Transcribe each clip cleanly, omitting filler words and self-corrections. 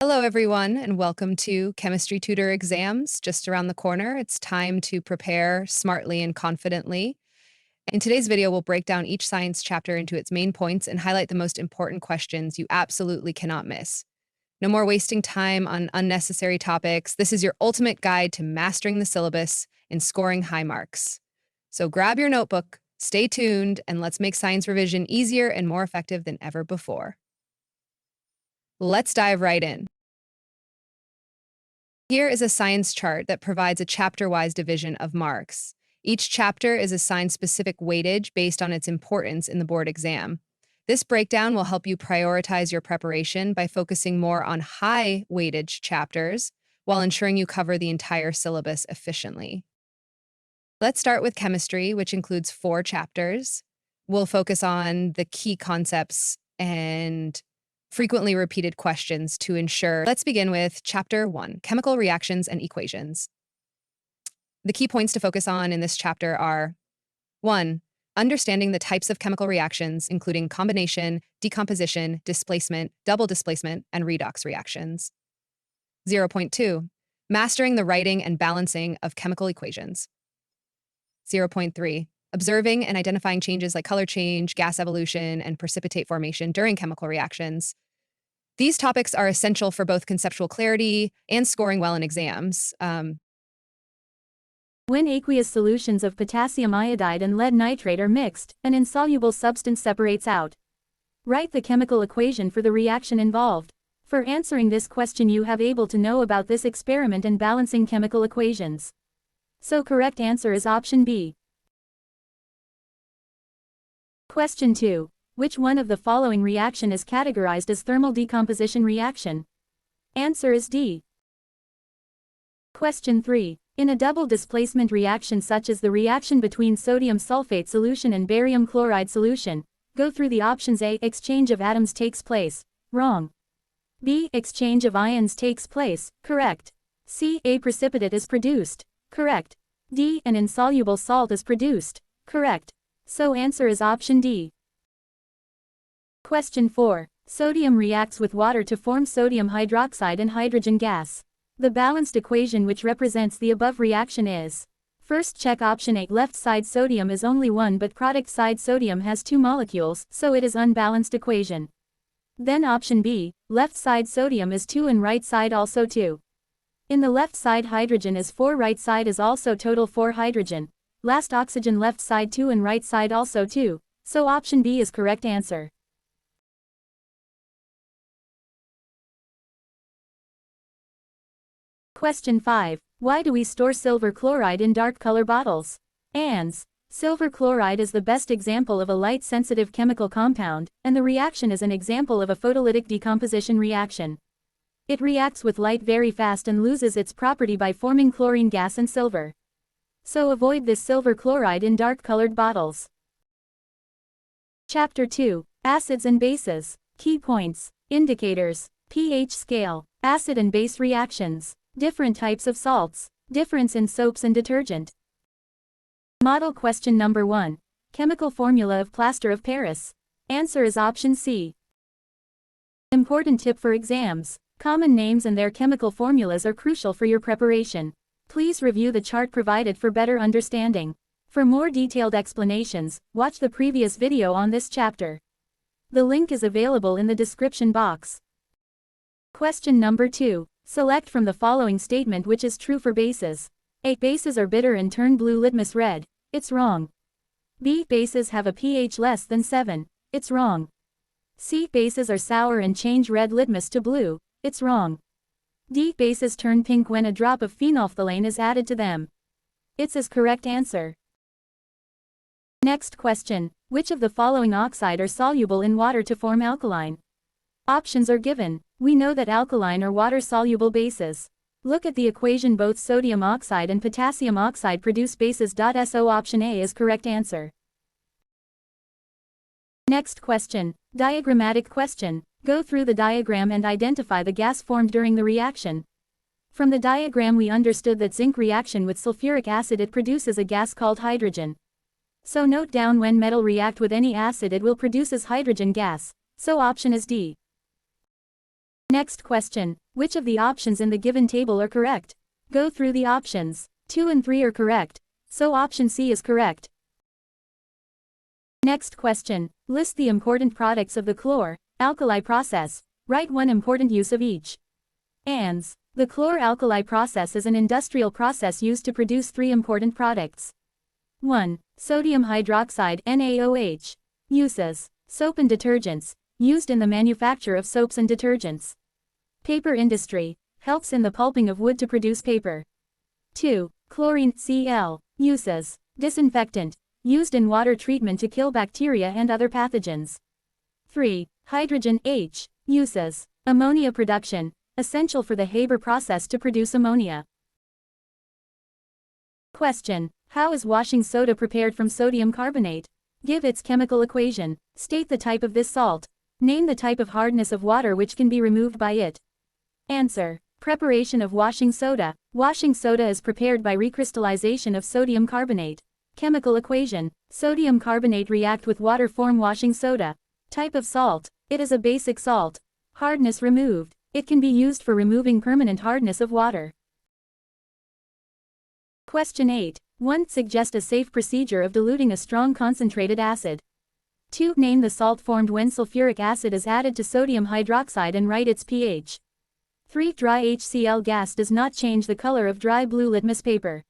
Hello, everyone, and welcome to Chemistry Tutor Exams. Just around the corner, it's time to prepare smartly and confidently. In today's video, we'll break down each science chapter into its main points and highlight the most important questions you absolutely cannot miss. No more wasting time on unnecessary topics. This is your ultimate guide to mastering the syllabus and scoring high marks. So grab your notebook, stay tuned, and let's make science revision easier and more effective than ever before. Let's dive right in. Here is a science chart that provides a chapter-wise division of marks. Each chapter is assigned specific weightage based on its importance in the board exam. This breakdown will help you prioritize your preparation by focusing more on high weightage chapters while ensuring you cover the entire syllabus efficiently. Let's start with chemistry, which includes 4 chapters. We'll focus on the key concepts and frequently repeated questions to ensure. Let's begin with Chapter 1, Chemical Reactions and Equations. The key points to focus on in this chapter are 1. Understanding the types of chemical reactions, including combination, decomposition, displacement, double displacement, and redox reactions. 0.2. Mastering the writing and balancing of chemical equations. 0.3. Observing and identifying changes like color change, gas evolution, and precipitate formation during chemical reactions. These topics are essential for both conceptual clarity and scoring well in exams. When aqueous solutions of potassium iodide and lead nitrate are mixed, an insoluble substance separates out. Write the chemical equation for the reaction involved. For answering this question, you have able to know about this experiment and balancing chemical equations. So correct answer is option B. Question 2. Which one of the following reaction is categorized as thermal decomposition reaction? Answer is D. Question 3. In a double displacement reaction such as the reaction between sodium sulfate solution and barium chloride solution, go through the options. A. Exchange of atoms takes place. Wrong. B. Exchange of ions takes place. Correct. C. A precipitate is produced. Correct. D. An insoluble salt is produced. Correct. So answer is option D. Question 4. Sodium reacts with water to form sodium hydroxide and hydrogen gas. The balanced equation which represents the above reaction is. First, check option A. Left side sodium is only 1 but product side sodium has 2 molecules, so it is unbalanced equation. Then option B. Left side sodium is 2 and right side also 2. In the left side hydrogen is 4, right side is also total 4 hydrogen. Last oxygen, left side 2 and right side also 2, so option B is correct answer. Question 5. Why do we store silver chloride in dark color bottles? Ans. Silver chloride is the best example of a light-sensitive chemical compound, and the reaction is an example of a photolytic decomposition reaction. It reacts with light very fast and loses its property by forming chlorine gas and silver. So avoid this silver chloride in dark-colored bottles. Chapter 2. Acids and bases. Key points. Indicators. pH scale. Acid and base reactions. Different types of salts. Difference in soaps and detergent. Model question number 1. Chemical formula of plaster of Paris. Answer is option C. Important tip for exams. Common names and their chemical formulas are crucial for your preparation. Please review the chart provided for better understanding. For more detailed explanations, watch the previous video on this chapter. The link is available in the description box. Question number 2. Select from the following statement which is true for bases. A. Bases are bitter and turn blue litmus red. It's wrong. B. Bases have a pH less than 7. It's wrong. C. Bases are sour and change red litmus to blue. It's wrong. D. Bases turn pink when a drop of phenolphthalein is added to them. It's is correct answer. Next question. Which of the following oxide are soluble in water to form alkaline? Options are given. We know that alkaline are water-soluble bases. Look at the equation. Both sodium oxide and potassium oxide produce bases. So option A is correct answer. Next question. Diagrammatic question. Go through the diagram and identify the gas formed during the reaction. From the diagram we understood that zinc reaction with sulfuric acid it produces a gas called hydrogen. So note down when metal react with any acid it will produces hydrogen gas, so option is D. Next question. Which of the options in the given table are correct? Go through the options. 2 and 3 are correct, so option C is correct. Next question. List the important products of the chlor-alkali process. Write one important use of each. ANS. The chlor-alkali process is an industrial process used to produce 3 important products. 1. Sodium hydroxide NaOH. Uses. Soap and detergents. Used in the manufacture of soaps and detergents. Paper industry. Helps in the pulping of wood to produce paper. 2. Chlorine Cl. Uses. Disinfectant. Used in water treatment to kill bacteria and other pathogens. 3. Hydrogen H. Uses. Ammonia production. Essential for the Haber process to produce ammonia. Question. How is washing soda prepared from sodium carbonate? Give its chemical equation. State the type of this salt. Name the type of hardness of water which can be removed by it. Answer. Preparation of washing soda. Washing soda is prepared by recrystallization of sodium carbonate. Chemical equation. Sodium carbonate react with water form washing soda. Type of salt. It is a basic salt. Hardness removed. It can be used for removing permanent hardness of water. Question 8. 1. Suggest a safe procedure of diluting a strong concentrated acid. 2. Name the salt formed when sulfuric acid is added to sodium hydroxide and write its pH. 3. Dry HCl gas does not change the color of dry blue litmus paper.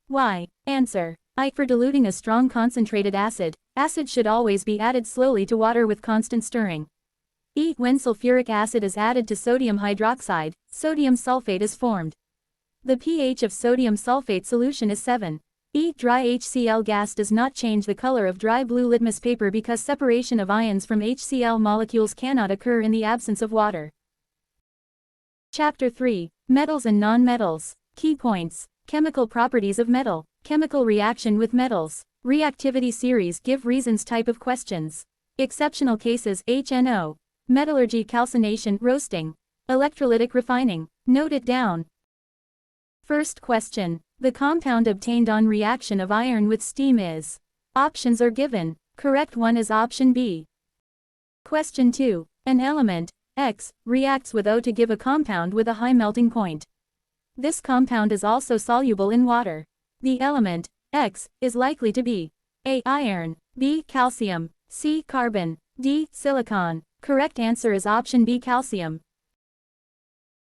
Why? Answer. For diluting a strong concentrated acid, acid should always be added slowly to water with constant stirring. When sulfuric acid is added to sodium hydroxide, sodium sulfate is formed. The pH of sodium sulfate solution is 7. Dry HCl gas does not change the color of dry blue litmus paper because separation of ions from HCl molecules cannot occur in the absence of water. Chapter 3. Metals and nonmetals. Key points. Chemical properties of metal. Chemical reaction with metals. Reactivity series. Give reasons. Type of questions. Exceptional cases. HNO. Metallurgy. Calcination. Roasting. Electrolytic refining. Note it down. First question. The compound obtained on reaction of iron with steam is. Options are given. Correct one is option B. Question 2. An element, X, reacts with O to give a compound with a high melting point. This compound is also soluble in water. The element, X, is likely to be A. Iron, B. Calcium, C. Carbon, D. Silicon. Correct answer is option B. Calcium.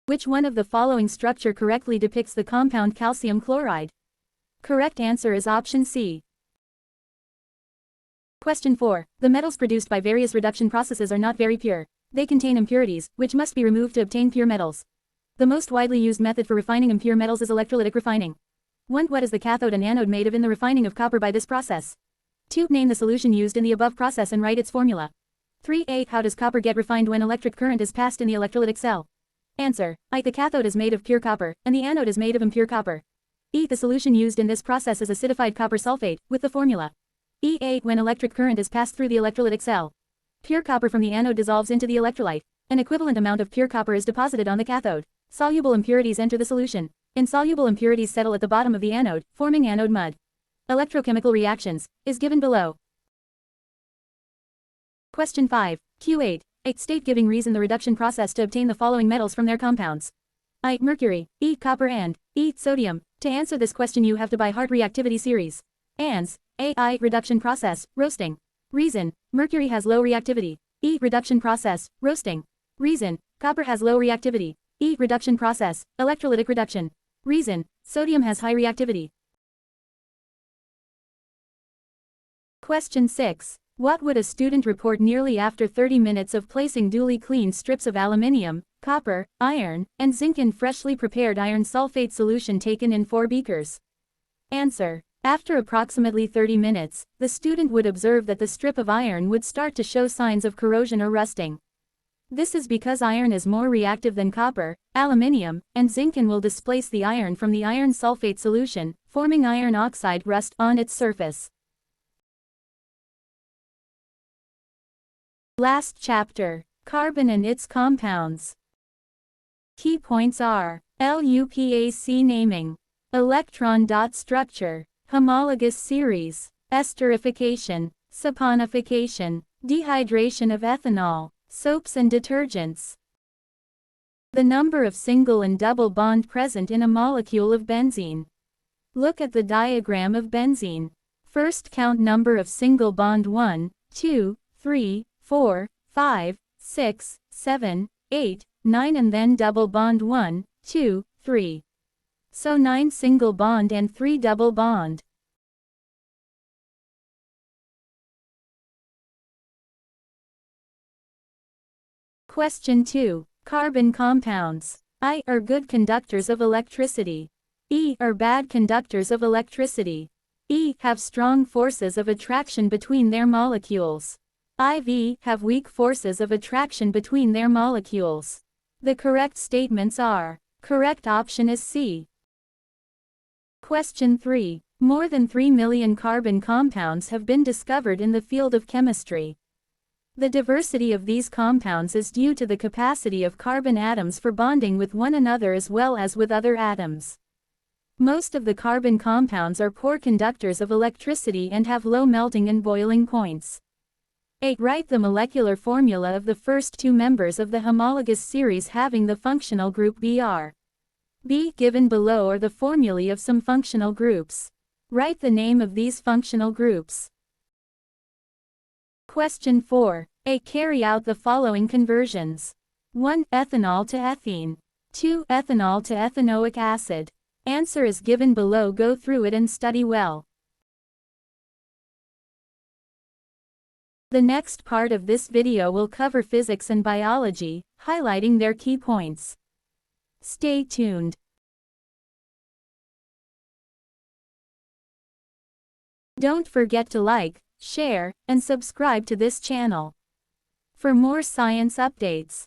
Which one of the following structure correctly depicts the compound calcium chloride? Correct answer is option C. Question 4. The metals produced by various reduction processes are not very pure. They contain impurities, which must be removed to obtain pure metals. The most widely used method for refining impure metals is electrolytic refining. 1. What is the cathode and anode made of in the refining of copper by this process? 2. Name the solution used in the above process and write its formula. 3. How does copper get refined when electric current is passed in the electrolytic cell? Answer. The cathode is made of pure copper, and the anode is made of impure copper. The solution used in this process is acidified copper sulfate, with the formula. When electric current is passed through the electrolytic cell. Pure copper from the anode dissolves into the electrolyte. An equivalent amount of pure copper is deposited on the cathode. Soluble impurities enter the solution. Insoluble impurities settle at the bottom of the anode, forming anode mud. Electrochemical reactions, is given below. Question 5. Q8. State giving reason the reduction process to obtain the following metals from their compounds. Mercury, copper and sodium. To answer this question you have to by heart reactivity series. ANS, reduction process, roasting. Reason, mercury has low reactivity. Reduction process, roasting. Reason, copper has low reactivity. Reduction process, electrolytic reduction. Reason, sodium has high reactivity. Question 6. What would a student report nearly after 30 minutes of placing duly cleaned strips of aluminium, copper, iron, and zinc in freshly prepared iron sulfate solution taken in 4 beakers? Answer. After approximately 30 minutes, the student would observe that the strip of iron would start to show signs of corrosion or rusting. This is because iron is more reactive than copper, aluminium, and zinc and will displace the iron from the iron sulfate solution, forming iron oxide rust on its surface. Last chapter. Carbon and its compounds. Key points are LUPAC naming, electron dot structure, homologous series, esterification, saponification, dehydration of ethanol, soaps and detergents. The number of single and double bond present in a molecule of benzene. Look at the diagram of benzene. First count number of single bond 1, 2, 3, 4, 5, 6, 7, 8, 9 and then double bond 1, 2, 3. So 9 single bond and 3 double bond. Question 2. Carbon compounds. I are good conductors of electricity. E are bad conductors of electricity. E have strong forces of attraction between their molecules. IV have weak forces of attraction between their molecules. The correct statements are. Correct option is C. Question 3. More than 3 million carbon compounds have been discovered in the field of chemistry. The diversity of these compounds is due to the capacity of carbon atoms for bonding with one another as well as with other atoms. Most of the carbon compounds are poor conductors of electricity and have low melting and boiling points. 8. Write the molecular formula of the first two members of the homologous series having the functional group Br. B given below are the formulae of some functional groups. Write the name of these functional groups. Question 4. A. Carry out the following conversions. 1. Ethanol to ethene. 2. Ethanol to ethanoic acid. Answer is given below. Go through it and study well. The next part of this video will cover physics and biology, highlighting their key points. Stay tuned. Don't forget to like, share, and subscribe to this channel for more science updates.